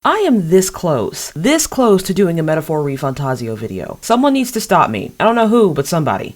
I am this close to doing a Metaphor Refantasio video. Someone needs to stop me. I don't know who, but somebody.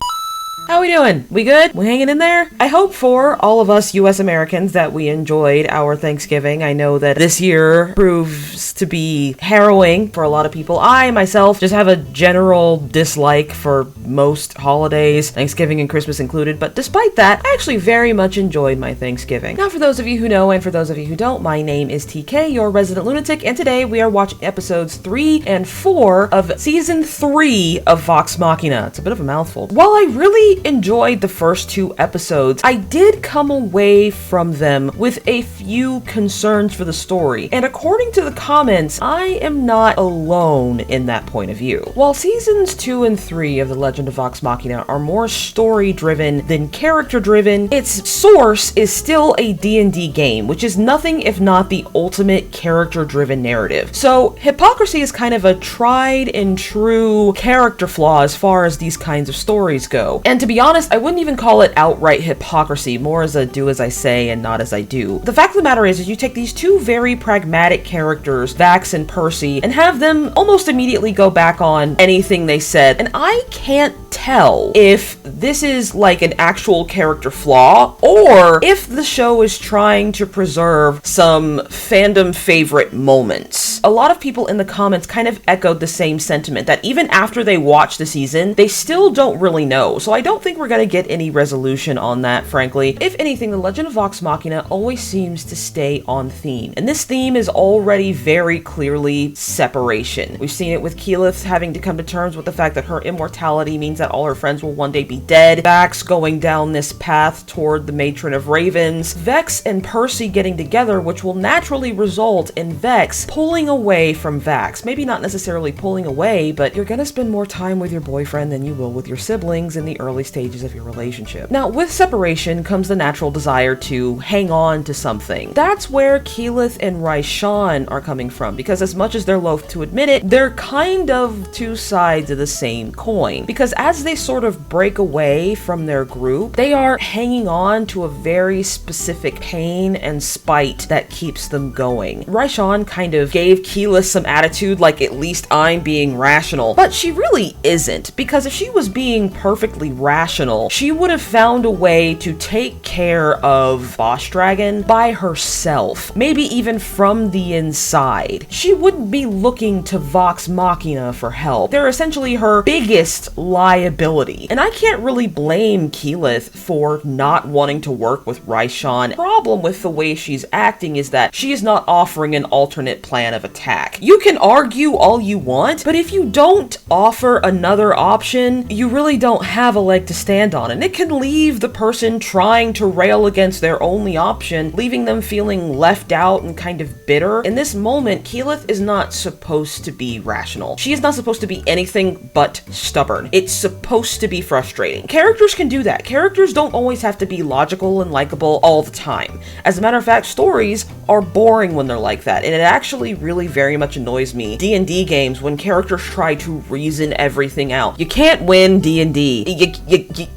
How we doing? We good? We hanging in there? I hope for all of us US Americans that we enjoyed our Thanksgiving. I know that this year proves to be harrowing for a lot of people. I, myself, just have a general dislike for most holidays, Thanksgiving and Christmas included, but despite that, I actually very much enjoyed my Thanksgiving. Now, for those of you who know, and for those of you who don't, my name is TK, your resident lunatic, and today we are watching episodes 3 and 4 of Season 3 of Vox Machina. It's a bit of a mouthful. While I really enjoyed the first 2 episodes, I did come away from them with a few concerns for the story, and according to the comments, I am not alone in that point of view. While seasons 2 and 3 of The Legend of Vox Machina are more story-driven than character-driven, its source is still a D&D game, which is nothing if not the ultimate character-driven narrative. So, hypocrisy is kind of a tried and true character flaw as far as these kinds of stories go. And to be honest, I wouldn't even call it outright hypocrisy, more as a do as I say and not as I do. The fact of the matter is you take these 2 very pragmatic characters, Vax and Percy, and have them almost immediately go back on anything they said, and I can't tell if this is like an actual character flaw or if the show is trying to preserve some fandom favorite moments. A lot of people in the comments kind of echoed the same sentiment, that even after they watch the season, they still don't really know. So I don't think we're gonna get any resolution on that, frankly. If anything, The Legend of Vox Machina always seems to stay on theme, and this theme is already very clearly separation. We've seen it with Keyleth having to come to terms with the fact that her immortality means that all her friends will one day be dead, Vax going down this path toward the Matron of Ravens, Vex and Percy getting together, which will naturally result in Vex pulling away from Vax. Maybe not necessarily pulling away, but you're gonna spend more time with your boyfriend than you will with your siblings in the early stages of your relationship. Now, with separation comes the natural desire to hang on to something. That's where Keyleth and Raishan are coming from, because as much as they're loath to admit it, they're kind of 2 sides of the same coin. Because as they sort of break away from their group, they are hanging on to a very specific pain and spite that keeps them going. Raishan kind of gave Keyleth some attitude like, at least I'm being rational, but she really isn't, because if she was being perfectly rational, she would have found a way to take care of Boss Dragon by herself, maybe even from the inside. She wouldn't be looking to Vox Machina for help. They're essentially her biggest liability, and I can't really blame Keyleth for not wanting to work with Raishan. The problem with the way she's acting is that she is not offering an alternate plan of attack. You can argue all you want, but if you don't offer another option, you really don't have a leg to stand on, and it can leave the person trying to rail against their only option, leaving them feeling left out and kind of bitter. In this moment, Keyleth is not supposed to be rational. She is not supposed to be anything but stubborn. It's supposed to be frustrating. Characters can do that. Characters don't always have to be logical and likable all the time. As a matter of fact, stories are boring when they're like that, and it actually really very much annoys me. D&D games, when characters try to reason everything out. You can't win D&D.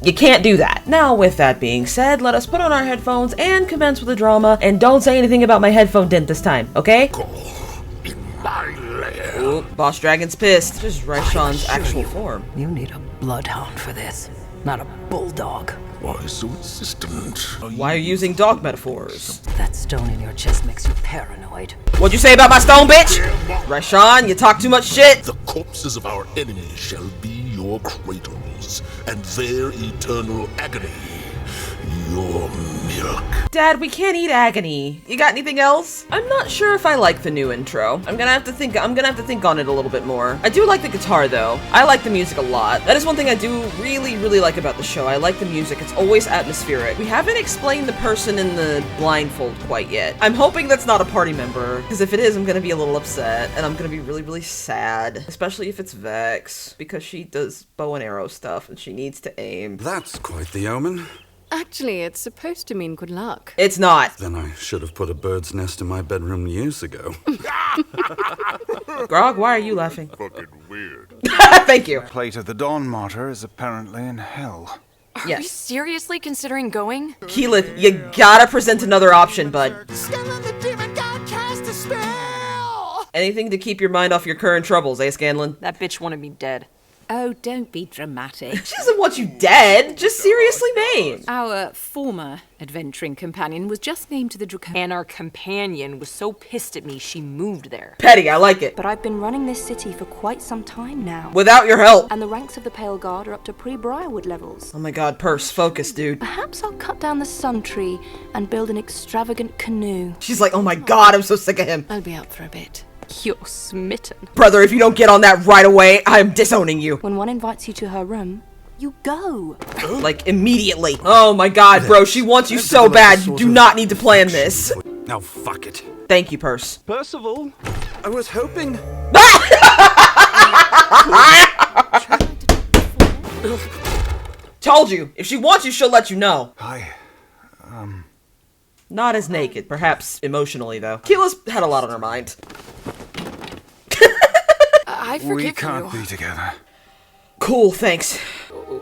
You can't do that. Now, with that being said, let us put on our headphones and commence with the drama, and don't say anything about my headphone dent this time, okay? Go in my lair. Ooh, Boss Dragon's pissed. This is Raishan's actual form. You need a bloodhound for this, not a bulldog. Why so insistent? Why are you using dog metaphors? That stone in your chest makes you paranoid. What'd you say about my stone, bitch? Raishan, you talk too much shit. The corpses of our enemies shall be your cradles, and their eternal agony, your milk. Dad, we can't eat agony. You got anything else? I'm not sure if I like the new intro. I'm gonna have to think on it a little bit more. I do like the guitar though. I like the music a lot. That is one thing I do really like about the show. I like the music. It's always atmospheric. We haven't explained the person in the blindfold quite yet. I'm hoping that's not a party member, because if it is, I'm gonna be a little upset, and I'm gonna be really sad. Especially if it's Vex, because she does bow and arrow stuff, and she needs to aim. That's quite the omen. Actually, it's supposed to mean good luck. It's not. Then I should have put a bird's nest in my bedroom years ago. Grog, why are you laughing? Fucking weird. Thank you. Plate of the Dawn Martyr is apparently in hell. Are you seriously considering going? Keyleth, you gotta present another option, bud. Still in the demon god cast a spell. Anything to keep your mind off your current troubles, eh, Scanlan? That bitch wanted me dead. Oh, don't be dramatic. She doesn't want you dead, just seriously mean. Our former adventuring companion was just named to the Draconian. And our companion was so pissed at me she moved there. Petty, I like it. But I've been running this city for quite some time now. Without your help. And the ranks of the Pale Guard are up to pre-Briarwood levels. Oh my god, Purse, focus, dude. Perhaps I'll cut down the sun tree and build an extravagant canoe. She's like, oh my god, I'm so sick of him. I'll be out for a bit. You're smitten. Brother, if you don't get on that right away, I'm disowning you. When one invites you to her room, you go. Like, immediately. Oh my god, bro, she wants you so bad. You do not need to plan this. Now fuck it. Thank you, Purse. Percival, I was hoping... Told you. If she wants you, she'll let you know. Not as naked, perhaps emotionally, though. Keela's had a lot on her mind. I forgive We can't you. be together. Cool, thanks.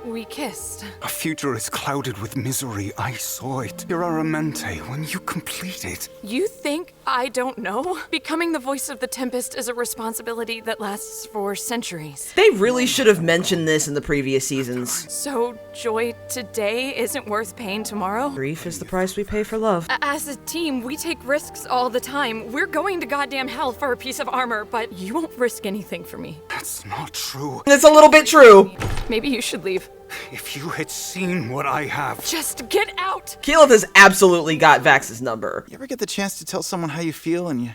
We kissed. Our future is clouded with misery. I saw it. You're a mente when you complete it. You think I don't know? Becoming the voice of the Tempest is a responsibility that lasts for centuries. They really should have mentioned this in the previous seasons. So, joy today isn't worth pain tomorrow? Grief is the price we pay for love. As a team, we take risks all the time. We're going to goddamn hell for a piece of armor, but you won't risk anything for me. That's not true. It's a little bit true. Maybe you should leave. If you had seen what I have. Just get out! Keyleth has absolutely got Vax's number. You ever get the chance to tell someone how you feel and you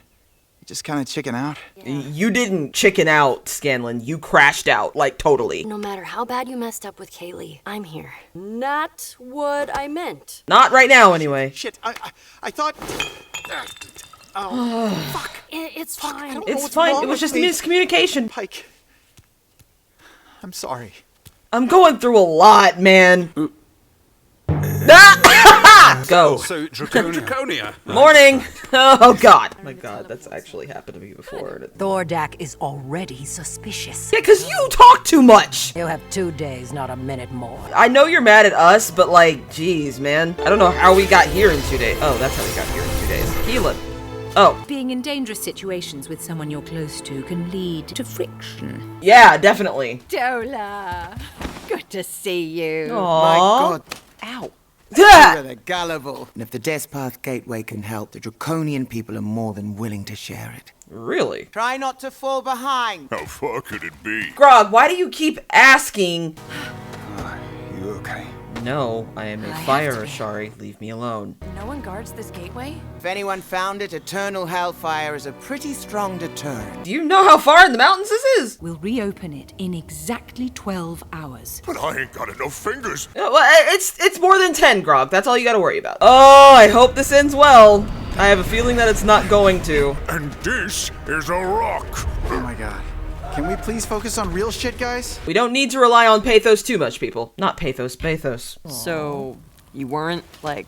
just kind of chicken out? You didn't chicken out, Scanlan. You crashed out, like, totally. No matter how bad you messed up with Kaylee, I'm here. Not what I meant. Not right now, anyway. Shit, I thought... Oh, fuck. It's fine. It's fine. It was just a miscommunication. Pike. I'm sorry. I'm going through a lot, man. Go. So, Draconia. Morning. Oh, God. My God, that's actually happened to me before. Thordak is already suspicious. Yeah, because you talk too much. He'll have 2 days, not a minute more. I know you're mad at us, but, like, geez, man. I don't know how we got here in 2 days. Oh, that's how we got here in 2 days. Keela. Oh. Being in dangerous situations with someone you're close to can lead to friction. Yeah, definitely. Dola, good to see you. My God. Ow. You're the gullible. And if the Despath Gateway can help, the Draconian people are more than willing to share it. Really? Try not to fall behind. How far could it be? Grog, why do you keep asking? You okay? No, I am a fire Ashari. Leave me alone. No one guards this gateway? If anyone found it, eternal hellfire is a pretty strong deterrent. Do you know how far in the mountains this is? We'll reopen it in exactly 12 hours. But I ain't got enough fingers. Well, it's more than 10, Grog. That's all you gotta worry about. Oh, I hope this ends well. I have a feeling that it's not going to. And this is a rock. Oh my God. Can we please focus on real shit, guys? We don't need to rely on pathos too much, people. Not pathos, pathos. So, you weren't, like,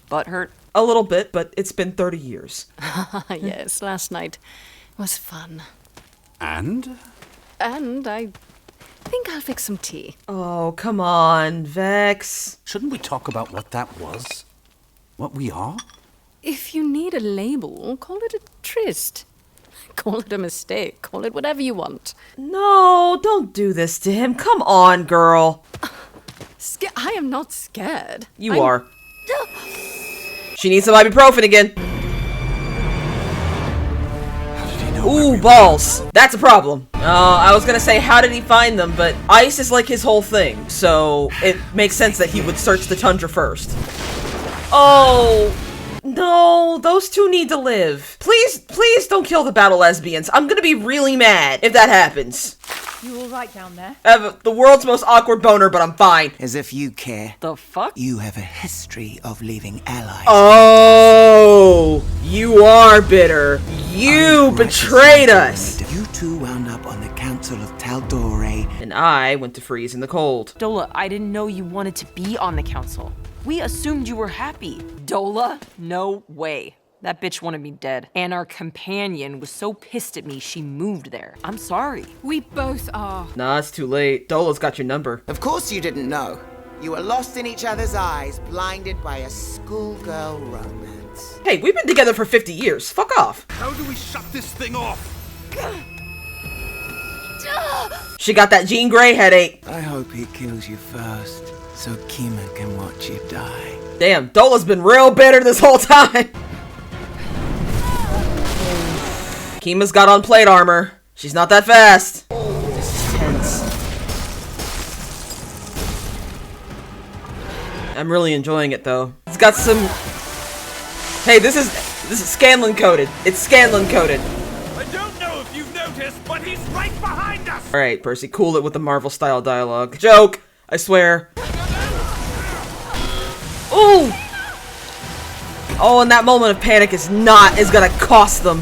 butthurt? A little bit, but it's been 30 years. Yes, last night was fun. And? And I think I'll fix some tea. Oh, come on, Vex. Shouldn't we talk about what that was? What we are? If you need a label, call it a tryst. Call it a mistake. Call it whatever you want. No, don't do this to him. Come on, girl. I am not scared. You are. She needs some ibuprofen again. Ooh, balls. That's a problem. I was gonna say, how did he find them? But ice is like his whole thing, so it makes sense that he would search the tundra first. Oh, no, those two need to live. Please, please don't kill the battle lesbians. I'm gonna be really mad if that happens. You all right down there? I have the world's most awkward boner, but I'm fine. As if you care. The fuck? You have a history of leaving allies. Oh, you are bitter. You betrayed us. You two wound up on the Council of Taldore. And I went to freeze in the cold. Dola, I didn't know you wanted to be on the council. We assumed you were happy. Dola? No way. That bitch wanted me dead. And our companion was so pissed at me she moved there. I'm sorry. We both are. Nah, it's too late. Dola's got your number. Of course you didn't know. You were lost in each other's eyes, blinded by a schoolgirl romance. rights. Hey, we've been together for 50 years. Fuck off. How do we shut this thing off? She got that Jean Grey headache. I hope he kills you first, so Kima can watch you die. Damn, Dola's been real bitter this whole time. Kima's got on plate armor. She's not that fast. This is tense. I'm really enjoying it though. It's got some. Hey, this is Scanlan coded. It's Scanlan coded. I don't know if you've noticed, but he's right behind us! All right, Percy, cool it with the Marvel style dialogue. Joke, I swear. Ooh. Oh, and that moment of panic is gonna cost them.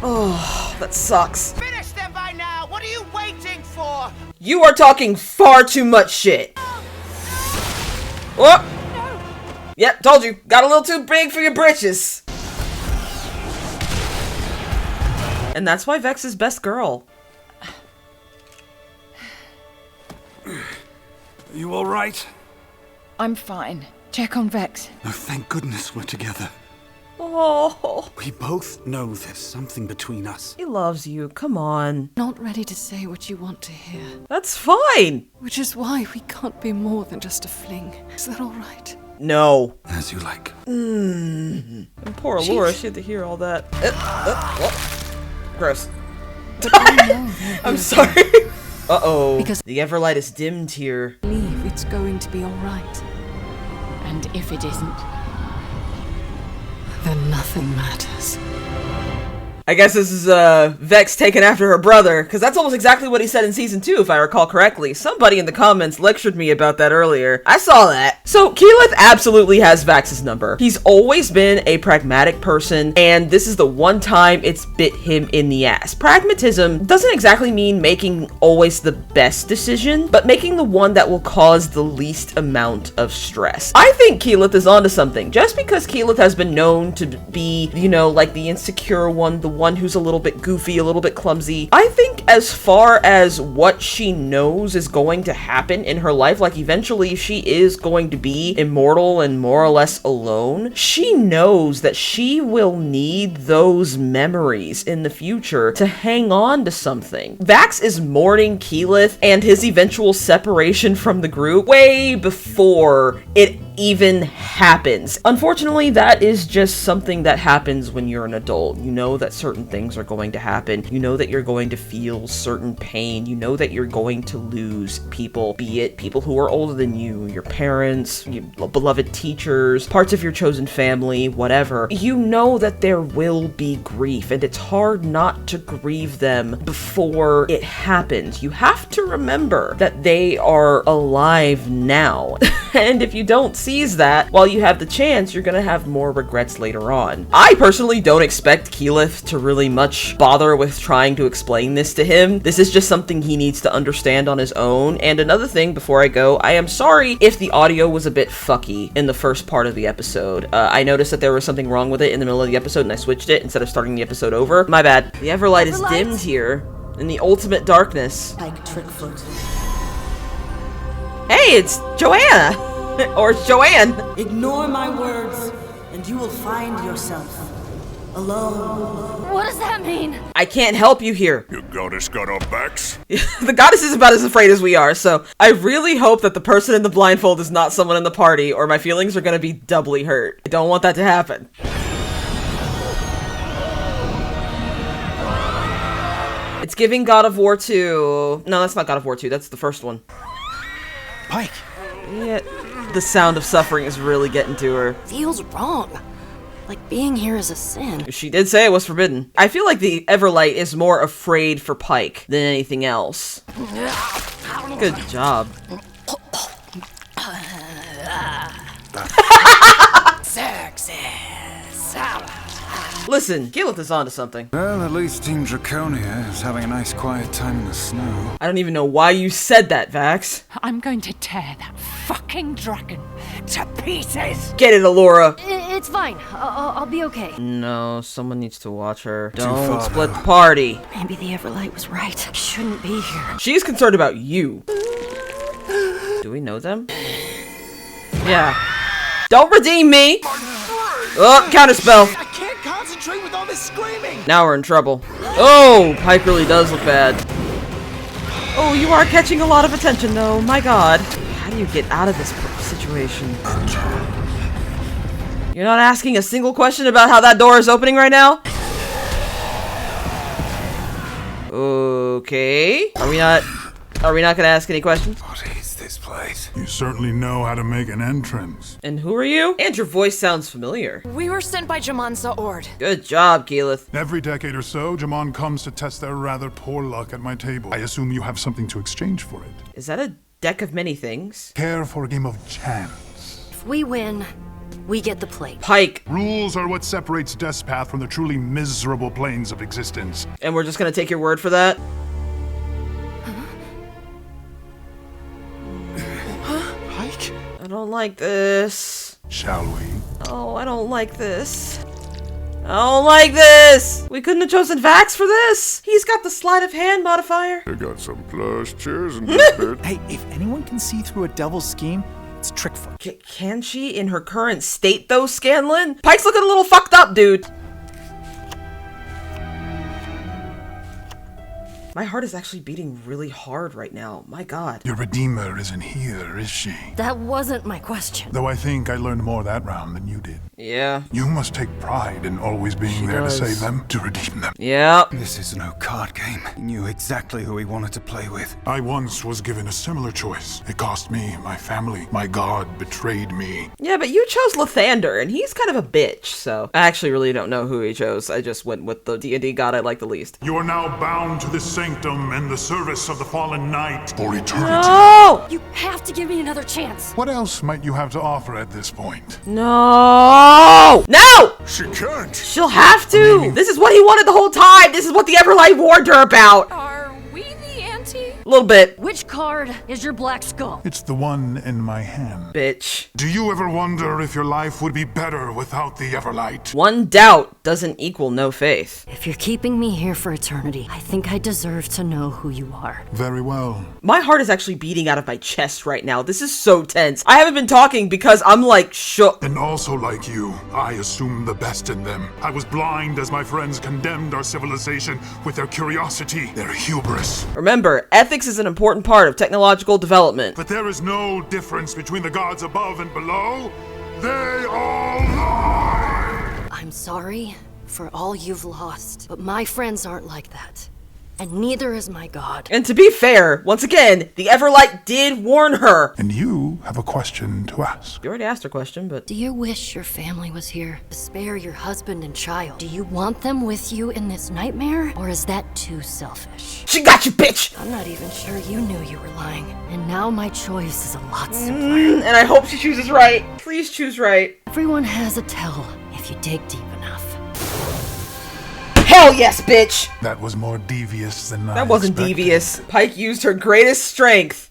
Oh, that sucks. Finish them by now! What are you waiting for? You are talking far too much shit. Whoop. Yep, told you. Got a little too big for your britches. And that's why Vex is best girl. You all right? I'm fine. Check on Vex. Oh, thank goodness we're together. Oh, We both know there's something between us. he loves you. Come on. Not ready to say what you want to hear. That's fine. Which is why we can't be more than just a fling. Is that all right? No. As you like. And poor Allura, she had to hear all that. Gross. I'm sorry. Uh-oh. Because- the Everlight is dimmed here. Believe it's going to be all right. And if it isn't, then nothing matters. I guess this is Vex taking after her brother, because that's almost exactly what he said in season 2, if I recall correctly. Somebody in the comments lectured me about that earlier. I saw that. So Keyleth absolutely has Vax's number. He's always been a pragmatic person, and this is the one time it's bit him in the ass. Pragmatism doesn't exactly mean making always the best decision, but making the one that will cause the least amount of stress. I think Keyleth is onto something. Just because Keyleth has been known to be, you know, like the insecure one, the one who's a little bit goofy, a little bit clumsy. I think as far as what she knows is going to happen in her life, like eventually she is going to be immortal and more or less alone, she knows that she will need those memories in the future to hang on to something. Vax is mourning Keyleth and his eventual separation from the group way before it even happens. Unfortunately, that is just something that happens when you're an adult. You know that certain things are going to happen. You know that you're going to feel certain pain. You know that you're going to lose people, be it people who are older than you, your parents, your beloved teachers, parts of your chosen family, whatever. You know that there will be grief, and it's hard not to grieve them before it happens. You have to remember that they are alive now. And if you don't seize that while you have the chance, you're gonna have more regrets later on. I personally don't expect Keyleth to really much bother with trying to explain this to him. This is just something he needs to understand on his own. And another thing before I go, I am sorry if the audio was a bit fucky in the first part of the episode. I noticed that there was something wrong with it in the middle of the episode and I switched it instead of starting the episode over. My bad. The Everlight is dimmed here in the ultimate darkness. Pike trick float. Hey, it's Joanna! Or Joanne! Ignore my words, and you will find yourself alone. What does that mean? I can't help you here. Your goddess got our backs? The goddess is about as afraid as we are, so I really hope that the person in the blindfold is not someone in the party, or my feelings are gonna be doubly hurt. I don't want that to happen. It's giving God of War 2. No, that's not God of War 2, that's the first one. Pike! Yeah, the sound of suffering is really getting to her. Feels wrong. Like being here is a sin. She did say it was forbidden. I feel like the Everlight is more afraid for Pike than anything else. Good job. Listen, Keyleth is onto something. Well, at least Team Draconia is having a nice quiet time in the snow. I don't even know why you said that, Vax. I'm going to tear that fucking dragon to pieces! Get it, Allura. It's fine. I'll be okay. No, someone needs to watch her. Too Don't far, split though. the party. Maybe the Everlight was right. I shouldn't be here. She's concerned about you. Do we know them? Yeah. Don't redeem me! Oh, counterspell! I can't concentrate with all this screaming! Now we're in trouble. Oh, Pike really does look bad. Oh, you are catching a lot of attention though, my god. How do you get out of this situation? You're not asking a single question about how that door is opening right now? Okay. Are we not gonna ask any questions? What is this place? You certainly know how to make an entrance. And who are you? And your voice sounds familiar. We were sent by Jaman Sa'ord. Good job, Keyleth. Every decade or so, Jamon comes to test their rather poor luck at my table. I assume you have something to exchange for it. Is that a deck of many things? Care for a game of chance? If we win, we get the plate. Pike. Rules are what separates Despath from the truly miserable planes of existence. And we're just gonna take your word for that? Pike? I don't like this. Shall we? Oh, I don't like this. I don't like this! We couldn't have chosen Vax for this! He's got the sleight of hand modifier. I got some plush chairs in this bed. Hey, if anyone can see through a devil's scheme, it's Trickfoot. Can she in her current state though, Scanlan? Pike's looking a little fucked up, dude. My heart is actually beating really hard right now. My god. Your Redeemer isn't here, is she? That wasn't my question. Though I think I learned more that round than you did. Yeah. You must take pride in always being there to save them, to redeem them. Yeah. This is no card game. He knew exactly who he wanted to play with. I once was given a similar choice. It cost me, my family. My god betrayed me. Yeah, but you chose Lathander, and he's kind of a bitch, so... I actually really don't know who he chose. I just went with the D&D god I like the least. You are now bound to this sanctum and the service of the fallen knight for eternity. No! You have to give me another chance. What else might you have to offer at this point? No! No! She can't. She'll have to! This is what he wanted the whole time! This is what the Everlight warned her about! Are we the ante? A little bit. Which card is your black skull? It's the one in my hand. Bitch. Do you ever wonder if your life would be better without the Everlight? One doubt doesn't equal no faith. If you're keeping me here for eternity, I think I deserve to know who you are. Very well. My heart is actually beating out of my chest right now. This is so tense. I haven't been talking because I'm like shook. And also like you, I assumed the best in them. I was blind as my friends condemned our civilization with their curiosity, their hubris. Remember, ethics is an important part of technological development. But there is no difference between the gods above and below. They all lie! I'm sorry for all you've lost, but my friends aren't like that. And neither is my god. And to be fair, once again, the Everlight did warn her. And you have a question to ask. You already asked her question, but... Do you wish your family was here to spare your husband and child? Do you want them with you in this nightmare? Or is that too selfish? She got you, bitch! I'm not even sure you knew you were lying. And now my choice is a lot simpler. And I hope she chooses right. Please choose right. Everyone has a tell if you dig deep enough. Hell yes, bitch! That was more devious than That wasn't devious. Pike used her greatest strength.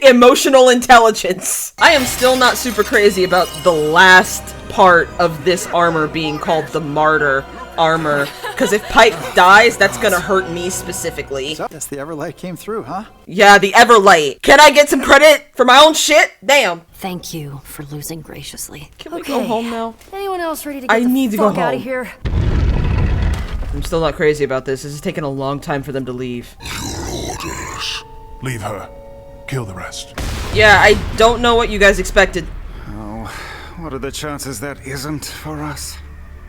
Emotional intelligence. I am still not super crazy about the last part of this armor being called the Martyr armor. Because if Pike dies, that's gonna hurt me specifically. So, guess the Everlight came through, huh? Yeah, the Everlight. Can I get some credit for my own shit? Damn. Thank you for losing graciously. Can we go home now? Anyone else ready to get I need to go fuck out of home. here? I'm still not crazy about this. This is taking a long time for them to leave. Your orders. Leave her. Kill the rest. Yeah, I don't know what you guys expected. Oh, what are the chances that isn't for us?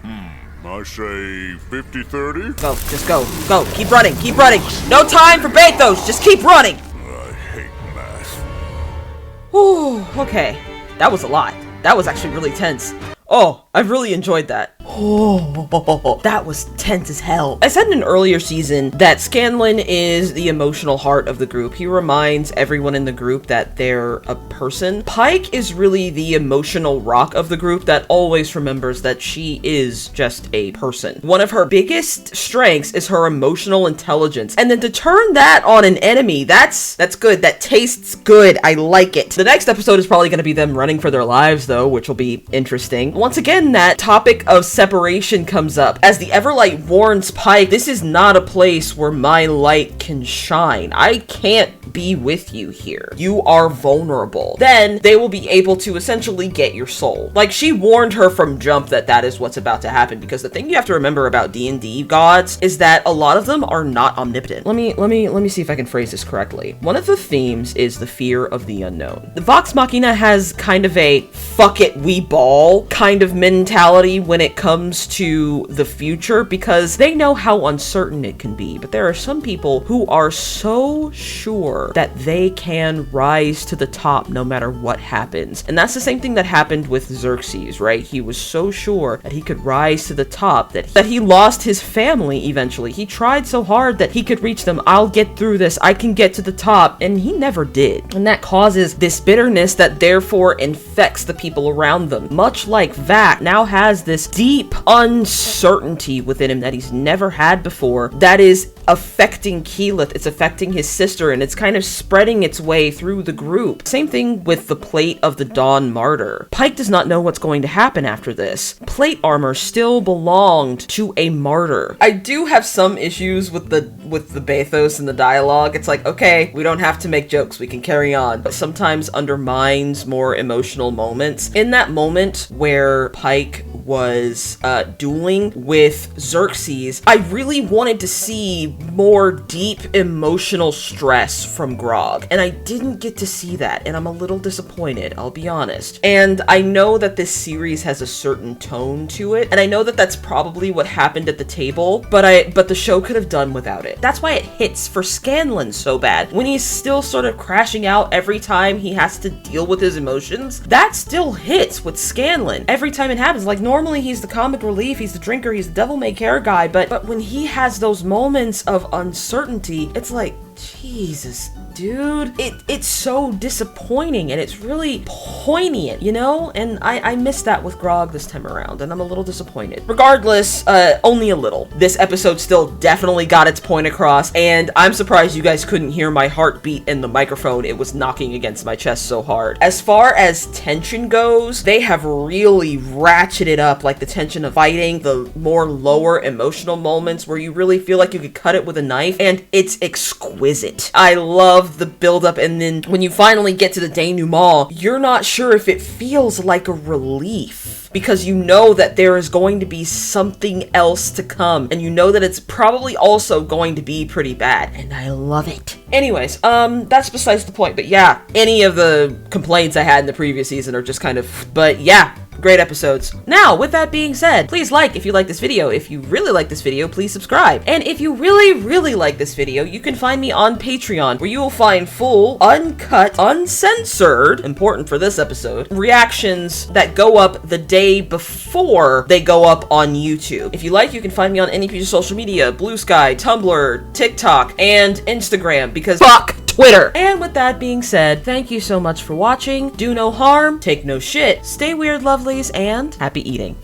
I say 50-30. Go, just go, go. Keep running, keep running. No time for Bathos, just keep running. I hate math. Ooh, okay. That was a lot. That was actually really tense. Oh, I've really enjoyed that. Oh, that was tense as hell. I said in an earlier season that Scanlan is the emotional heart of the group. He reminds everyone in the group that they're a person. Pike is really the emotional rock of the group that always remembers that she is just a person. One of her biggest strengths is her emotional intelligence. And then to turn that on an enemy, that's good. That tastes good. I like it. The next episode is probably going to be them running for their lives though, which will be interesting. Once again, that topic of separation comes up. As the Everlight warns Pike, this is not a place where my light can shine. I can't be with you here. You are vulnerable. Then they will be able to essentially get your soul. Like, she warned her from jump that that is what's about to happen, because the thing you have to remember about D&D gods is that a lot of them are not omnipotent. Let me see if I can phrase this correctly. One of the themes is the fear of the unknown. The Vox Machina has kind of a fuck it, we ball kind of mentality when it comes to the future, because they know how uncertain it can be. But there are some people who are so sure that they can rise to the top no matter what happens. And that's the same thing that happened with Xerxes, right? He was so sure that he could rise to the top that he lost his family eventually. He tried so hard that he could reach them. I'll get through this. I can get to the top. And he never did. And that causes this bitterness that therefore infects the people around them. Much like Vac now has this deep uncertainty within him that he's never had before, that is affecting Keyleth. It's affecting his sister, and it's kind of spreading its way through the group. Same thing with the plate of the Dawn Martyr. Pike does not know what's going to happen after this. Plate armor still belonged to a martyr. I do have some issues with the bathos and the dialogue. It's like, okay, we don't have to make jokes, we can carry on, but sometimes undermines more emotional moments. In that moment where Pike was dueling with Xerxes, I really wanted to see more deep emotional stress from Grog, and I didn't get to see that, and I'm a little disappointed, I'll be honest. And I know that this series has a certain tone to it, and I know that that's probably what happened at the table, but the show could have done without it. That's why it hits for Scanlan so bad. When he's still sort of crashing out every time he has to deal with his emotions, that still hits with Scanlan every time it happens. Like, normally he's the comic relief, he's the drinker, he's the devil-may-care guy, but when he has those moments of uncertainty, it's like, Jesus, dude, it's so disappointing, and it's really poignant, you know? And I missed that with Grog this time around, and I'm a little disappointed. Regardless, only a little. This episode still definitely got its point across, and I'm surprised you guys couldn't hear my heartbeat in the microphone. It was knocking against my chest so hard. As far as tension goes, they have really ratcheted up, like the tension of fighting, the more lower emotional moments where you really feel like you could cut it with a knife, and it's exquisite. I love the build-up, and then when you finally get to the denouement, you're not sure if it feels like a relief, because you know that there is going to be something else to come, and you know that it's probably also going to be pretty bad, and I love it. Anyways, that's besides the point, but yeah, any of the complaints I had in the previous season are just kind of, but yeah, great episodes. Now, with that being said, please like if you like this video. If you really like this video, please subscribe. And if you really like this video, you can find me on Patreon, where you will find full, uncut, uncensored, important for this episode, reactions that go up the day before they go up on YouTube. If you like, you can find me on any piece of social media, Blue Sky, Tumblr, TikTok, and Instagram, because fuck Twitter. And with that being said, thank you so much for watching. Do no harm, take no shit, stay weird, lovelies, and happy eating.